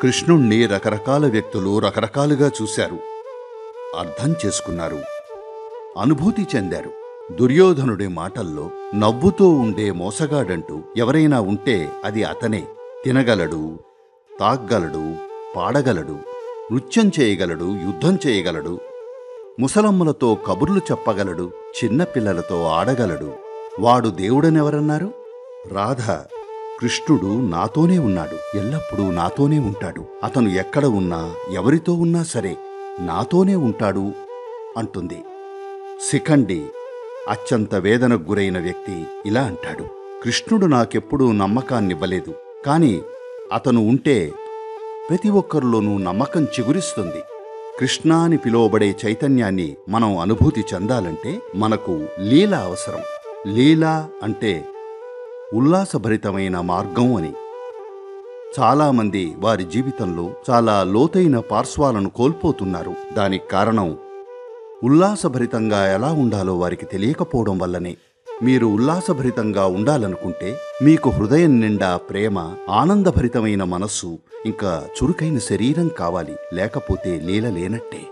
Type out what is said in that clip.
కృష్ణుణ్ణి రకరకాల వ్యక్తులు రకరకాలుగా చూశారు, అర్థం చేసుకున్నారు, అనుభూతి చెందారు. దుర్యోధనుడి మాటల్లో నవ్వుతూ ఉండే మోసగాడంటూ ఎవరైనా ఉంటే అది అతనే. తినగలడు, తాగ్గలడు, పాడగలడు, నృత్యం చేయగలడు, యుద్ధం చేయగలడు, ముసలమ్మలతో కబుర్లు చెప్పగలడు, చిన్నపిల్లలతో ఆడగలడు. వాడు దేవుడనెవరన్నారు? రాధ, కృష్ణుడు నాతోనే ఉన్నాడు, ఎల్లప్పుడూ నాతోనే ఉంటాడు, అతను ఎక్కడ ఉన్నా ఎవరితో ఉన్నా సరే నాతోనే ఉంటాడు అంటుంది. శిఖండి, అత్యంత వేదనకు గురైన వ్యక్తి ఇలా అంటాడు: కృష్ణుడు నాకెప్పుడూ నమ్మకాన్నివ్వలేదు, కాని అతను ఉంటే ప్రతి ఒక్కరిలోనూ నమ్మకం చిగురిస్తుంది. కృష్ణ అని పిలువబడే చైతన్యాన్ని మనం అనుభూతి చెందాలంటే మనకు లీల అవసరం. లీల అంటే ఉల్లాసభరితమైన మార్గం అని. చాలామంది వారి జీవితంలో చాలా లోతైన పార్శ్వాలను కోల్పోతున్నారు. దానికి కారణం ఉల్లాసభరితంగా ఎలా ఉండాలో వారికి తెలియకపోవడం వల్లనే. మీరు ఉల్లాసభరితంగా ఉండాలనుకుంటే మీకు హృదయం నిండా ప్రేమ, ఆనందభరితమైన మనస్సు, ఇంకా చురుకైన శరీరం కావాలి. లేకపోతే లీల లేనట్టే.